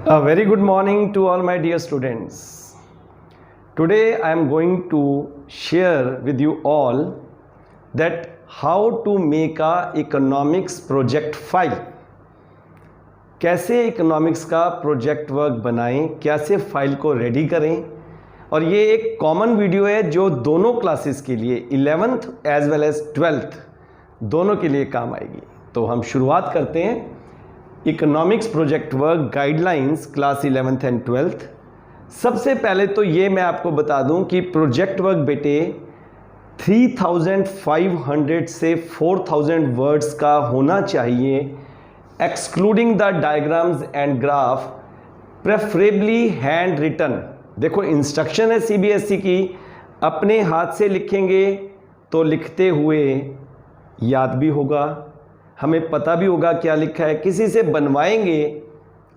A very good morning to all my dear students. Today I am going to share with you all that how to make a economics project file. कैसे economics का project work बनाएं, कैसे file को ready करें। और ये एक common video है जो दोनों क्लासेस के लिए 11th as well as 12th दोनों के लिए काम आएगी। तो हम शुरुआत करते हैं economics project work guidelines class 11th and 12th। सबसे पहले तो ये मैं आपको बता दूं कि प्रोजेक्ट वर्क बेटे 3500 से 4000 वर्ड्स का होना चाहिए, excluding the diagrams and graph, preferably handwritten. देखो इंस्ट्रक्शन है सीबीएसई की, अपने हाथ से लिखेंगे तो लिखते हुए याद भी होगा, हमें पता भी होगा क्या लिखा है। किसी से बनवाएंगे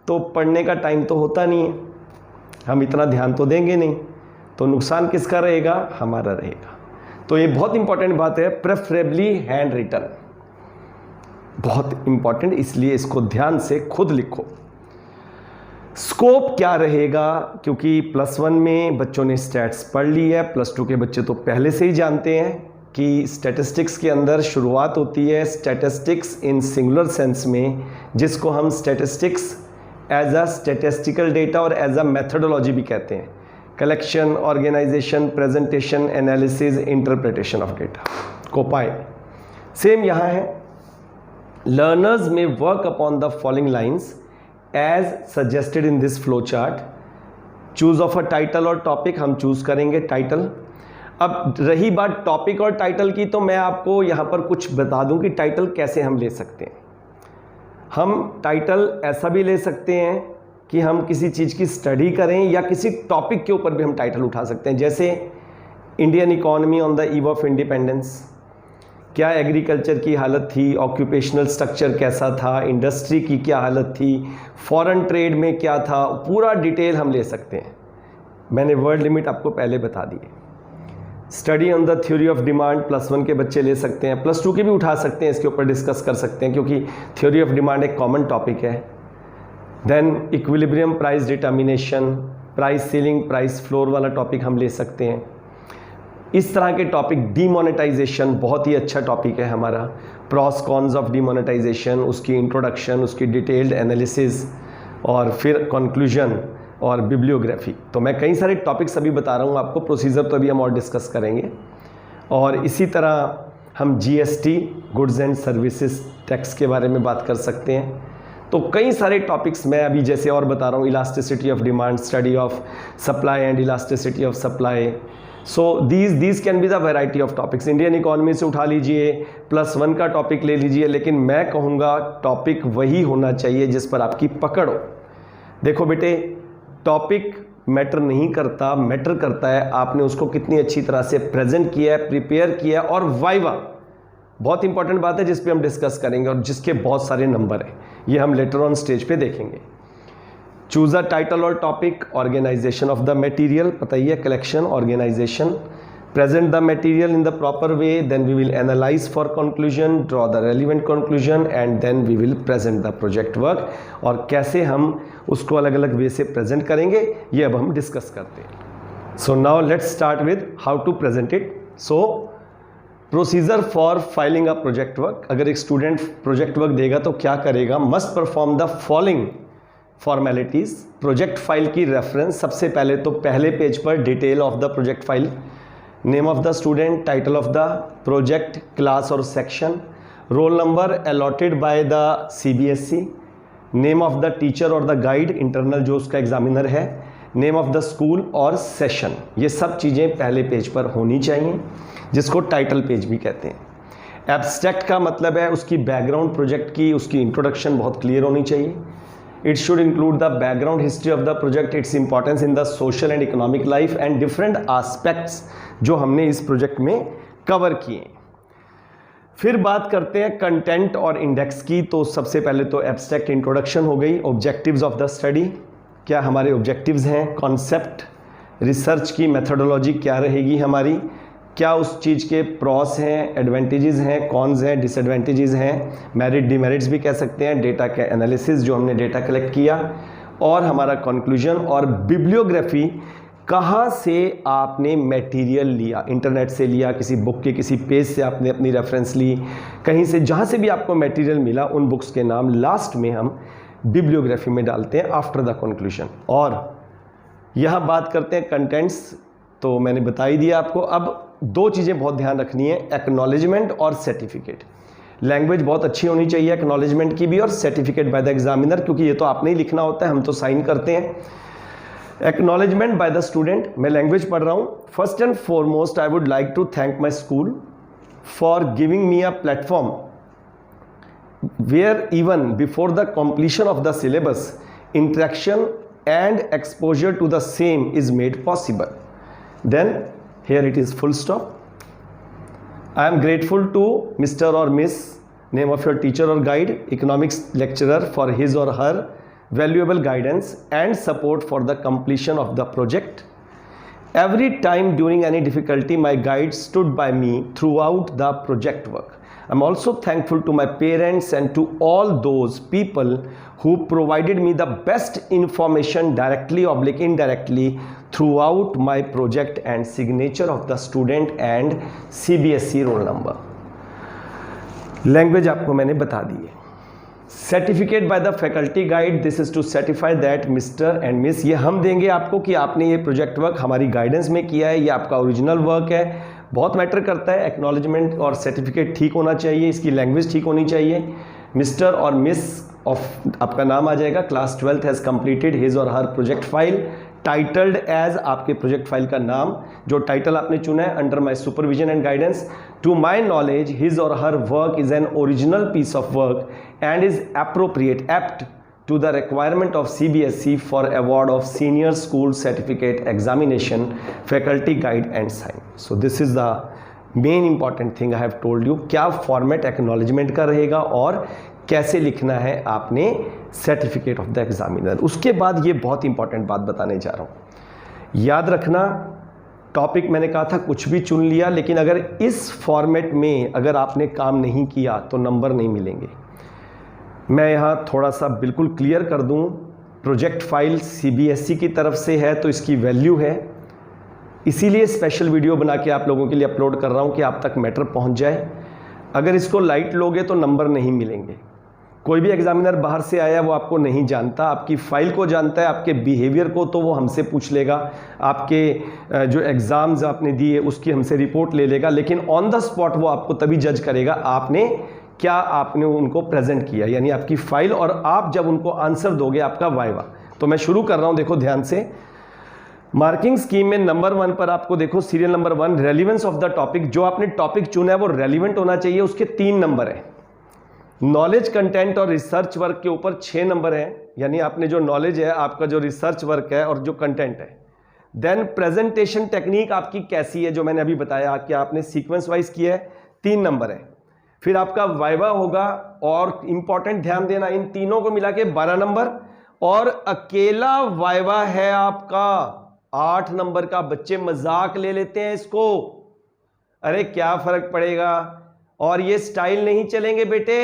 तो पढ़ने का टाइम तो होता नहीं है, हम इतना ध्यान तो देंगे नहीं, तो नुकसान किसका रहेगा? हमारा रहेगा। तो ये बहुत इंपॉर्टेंट बात है, प्रेफरेबली हैंड रिटन, बहुत इंपॉर्टेंट, इसलिए इसको ध्यान से खुद लिखो। स्कोप क्या रहेगा? क्योंकि +1 में बच्चों ने स्टैट्स पढ़ ली है, +2 के बच्चे तो पहले से ही जानते हैं कि स्टैटिस्टिक्स के अंदर शुरुआत होती है स्टैटिस्टिक्स इन सिंगुलर सेंस में, जिसको हम statistics as a statistical data और एज अ मेथडोलॉजी भी कहते हैं। Collection, organisation, presentation, analysis, interpretation of data को पाए। सेम यहाँ है, लर्नर्स में work upon the following lines as suggested in this flow chart. Choose of a title और टॉपिक, हम चूज करेंगे टाइटल। अब रही बात टॉपिक और टाइटल की, तो मैं आपको यहाँ पर कुछ बता दूं कि टाइटल कैसे हम ले सकते हैं। हम टाइटल ऐसा भी ले सकते हैं कि हम किसी चीज़ की स्टडी करें या किसी टॉपिक के ऊपर भी हम टाइटल उठा सकते हैं। जैसे Indian economy on the eve of independence, क्या एग्रीकल्चर की हालत थी, ऑक्यूपेशनल स्ट्रक्चर कैसा था, इंडस्ट्री की क्या हालत थी, फॉरेन ट्रेड में क्या था, पूरा डिटेल हम ले सकते हैं। मैंने वर्ड लिमिट आपको पहले बता दी है। Study on the theory of demand, +1 के बच्चे ले सकते हैं, +2 के भी उठा सकते हैं, इसके ऊपर डिस्कस कर सकते हैं क्योंकि थ्योरी ऑफ डिमांड एक कॉमन टॉपिक है। Then equilibrium price determination, price ceiling, price floor वाला टॉपिक हम ले सकते हैं। इस तरह के टॉपिक, डीमोनेटाइजेशन बहुत ही अच्छा टॉपिक है हमारा, प्रॉस कॉन्स ऑफ डीमोनेटाइजेशन, उसकी इंट्रोडक्शन, उसकी डिटेल्ड एनालिसिस और फिर कंक्लूजन और बिब्लियोग्राफी। तो मैं कई सारे टॉपिक्स अभी बता रहा हूँ आपको, प्रोसीजर तो अभी हम और डिस्कस करेंगे। और इसी तरह हम GST, goods and services tax के बारे में बात कर सकते हैं। तो कई सारे टॉपिक्स मैं अभी जैसे और बता रहा हूँ, elasticity of demand, study of supply and elasticity of supply. So these can be the variety of topics. Indian economy से उठा लीजिए, +1 का टॉपिक ले लीजिए, लेकिन मैं कहूँगा टॉपिक वही होना चाहिए जिस पर आपकी पकड़ हो। देखो बेटे, टॉपिक मैटर नहीं करता, मैटर करता है आपने उसको कितनी अच्छी तरह से प्रेजेंट किया है, प्रिपेयर किया है। और वाइवा बहुत इंपॉर्टेंट बात है जिस पे हम डिस्कस करेंगे और जिसके बहुत सारे नंबर हैं, ये हम लेटर ऑन स्टेज पे देखेंगे। चूज अ टाइटल और topic, organisation of the material, पता ही है, collection, organisation, present the material in the proper way, then we will analyze for conclusion, draw the relevant conclusion and then we will present the project work। और कैसे हम उसको अलग अलग वे से प्रेजेंट करेंगे ये अब हम डिस्कस करते हैं। So now let's start with how to present it. So procedure for filing a project work, अगर एक स्टूडेंट प्रोजेक्ट वर्क देगा तो क्या करेगा? Must perform the following formalities. Project file की रेफरेंस, सबसे पहले तो पहले पेज पर detail of the project file, name of the student, title of the project, class और section, roll number allotted by the CBSE, name of the teacher और the guide, internal जो उसका एग्जामिनर है, नेम ऑफ द स्कूल और session. ये सब चीज़ें पहले पेज पर होनी चाहिए, जिसको टाइटल पेज भी कहते हैं। एब्स्ट्रैक्ट का मतलब है उसकी बैकग्राउंड, प्रोजेक्ट की उसकी इंट्रोडक्शन बहुत क्लियर होनी चाहिए। It should include the background history of the project, its importance in the social and economic life and different aspects जो हमने इस प्रोजेक्ट में कवर किए। फिर बात करते हैं कंटेंट और इंडेक्स की। तो सबसे पहले तो एब्स्ट्रैक्ट इंट्रोडक्शन हो गई। ऑब्जेक्टिव्स ऑफ द स्टडी, क्या हमारे ऑब्जेक्टिव्स हैं, कॉन्सेप्ट, रिसर्च की मेथोडोलॉजी क्या रहेगी हमारी, क्या उस चीज़ के प्रॉस हैं, एडवांटेजेस हैं, कॉन्स हैं, डिसएडवांटेजेस हैं, मेरिट डिमेरिट्स भी कह सकते हैं, डेटा के एनालिसिस जो हमने डेटा कलेक्ट किया, और हमारा कंक्लूजन और बिब्लियोग्राफी, कहाँ से आपने मटेरियल लिया, इंटरनेट से लिया, किसी बुक के किसी पेज से आपने अपनी रेफरेंस ली, कहीं से जहाँ से भी आपको मटेरियल मिला उन बुक्स के नाम लास्ट में हम बिब्लियोग्राफी में डालते हैं आफ्टर द कंक्लूजन। और यहाँ बात करते हैं कंटेंट्स, तो मैंने बता ही दिया आपको। अब दो चीज़ें बहुत ध्यान रखनी है, एक्नॉलेजमेंट और सर्टिफिकेट। लैंग्वेज बहुत अच्छी होनी चाहिए एक्नॉलेजमेंट की भी और सर्टिफिकेट बाय द एग्जामिनर, क्योंकि ये तो आपने ही लिखना होता है, हम तो साइन करते हैं। एक्नॉलेजमेंट बाय द स्टूडेंट, मैं लैंग्वेज पढ़ रहा हूँ। First and foremost I would like to thank my school for giving me a platform where even before the completion of the syllabus, interaction and exposure to the same is made possible. Then here it is full stop. I am grateful to Mr. or Miss, name of your teacher or guide, economics lecturer, for his or her valuable guidance and support for the completion of the project. Every time during any difficulty, my guide stood by me throughout the project work. I'm also thankful to my parents and to all those people who provided me the best information directly or indirectly throughout my project, and signature of the student and CBSE roll number. Language आपको मैंने बता दी है। Certificate by the faculty guide, this is to certify that mister and miss, ये हम देंगे आपको कि आपने ये प्रोजेक्ट वर्क हमारी गाइडेंस में किया है, ये आपका ओरिजिनल वर्क है। बहुत मैटर करता है, एक्नॉलेजमेंट और सर्टिफिकेट ठीक होना चाहिए, इसकी लैंग्वेज ठीक होनी चाहिए। मिस्टर और मिस ऑफ आपका नाम आ जाएगा, class 12th has completed his or her project file, titled as आपके प्रोजेक्ट फाइल का नाम, जो टाइटल आपने चुना है, under my supervision and guidance. To my knowledge his or her work is an original piece of work and is appropriate apt to the requirement of CBSE for award of senior school certificate examination, faculty guide and sign. So this is the main important thing I have told you, क्या format acknowledgement का रहेगा और कैसे लिखना है आपने certificate of the examiner. उसके बाद ये बहुत इंपॉर्टेंट बात बताने जा रहा हूँ, याद रखना। टॉपिक मैंने कहा था कुछ भी चुन लिया, लेकिन अगर इस फॉर्मेट में अगर आपने काम नहीं किया तो नंबर नहीं मिलेंगे। मैं यहाँ थोड़ा सा बिल्कुल क्लियर कर दूँ, प्रोजेक्ट फाइल CBSE की तरफ से है तो इसकी वैल्यू है, इसीलिए स्पेशल वीडियो बना के आप लोगों के लिए अपलोड कर रहा हूँ कि आप तक मैटर पहुँच जाए। अगर इसको लाइट लोगे तो नंबर नहीं मिलेंगे। कोई भी एग्जामिनर बाहर से आया वो आपको नहीं जानता, आपकी फ़ाइल को जानता है, आपके बिहेवियर को तो वो हमसे पूछ लेगा, आपके जो एग्ज़ाम्स आपने दिए उसकी हमसे रिपोर्ट ले लेगा, लेकिन ऑन द स्पॉट वो आपको तभी जज करेगा आपने क्या आपने उनको प्रेजेंट किया, यानी आपकी फ़ाइल, और आप जब उनको आंसर दोगे आपका वाइवा। तो मैं शुरू कर रहा हूँ, देखो ध्यान से। मार्किंग स्कीम में नंबर 1 पर आपको देखो serial number 1, relevance of the topic. जो आपने टॉपिक चुना है वो रेलिवेंट होना चाहिए, उसके 3 नंबर है। नॉलेज कंटेंट और रिसर्च वर्क के ऊपर 6 नंबर है, यानी आपने जो नॉलेज है, आपका जो रिसर्च वर्क है और जो कंटेंट है। देन प्रेजेंटेशन टेक्निक आपकी कैसी है, जो मैंने अभी बताया कि आपने सीक्वेंस वाइज किया है, 3 नंबर है। फिर आपका वाइवा होगा, और इंपॉर्टेंट ध्यान देना, इन तीनों को मिला के 12 नंबर, और अकेला वाइवा है आपका 8 नंबर का। बच्चे मजाक ले लेते हैं इसको, अरे क्या फर्क पड़ेगा, और ये स्टाइल नहीं चलेंगे बेटे,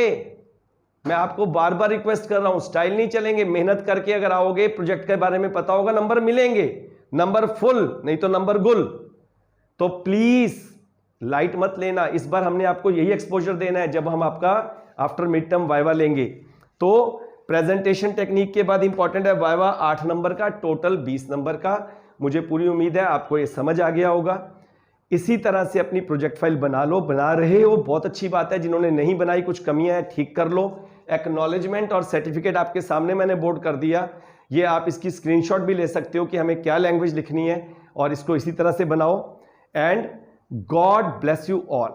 मैं आपको बार बार रिक्वेस्ट कर रहा हूं, स्टाइल नहीं चलेंगे। मेहनत करके अगर आओगे, प्रोजेक्ट के बारे में पता होगा, नंबर मिलेंगे, नंबर फुल नहीं तो नंबर गुल। तो प्लीज लाइट मत लेना, इस बार हमने आपको यही एक्सपोजर देना है जब हम आपका आफ्टर मिड टर्म वाइवा लेंगे। तो प्रेजेंटेशन टेक्निक के बाद इंपॉर्टेंट है वाइवा, 8 नंबर का, टोटल 20 नंबर का। मुझे पूरी उम्मीद है आपको ये समझ आ गया होगा। इसी तरह से अपनी प्रोजेक्ट फाइल बना लो, बना रहे हो बहुत अच्छी बात है, जिन्होंने नहीं बनाई कुछ कमियां हैं ठीक कर लो। एक्नॉलेजमेंट और सर्टिफिकेट आपके सामने मैंने बोर्ड कर दिया, ये आप इसकी स्क्रीनशॉट भी ले सकते हो कि हमें क्या लैंग्वेज लिखनी है, और इसको इसी तरह से बनाओ। And God bless you all.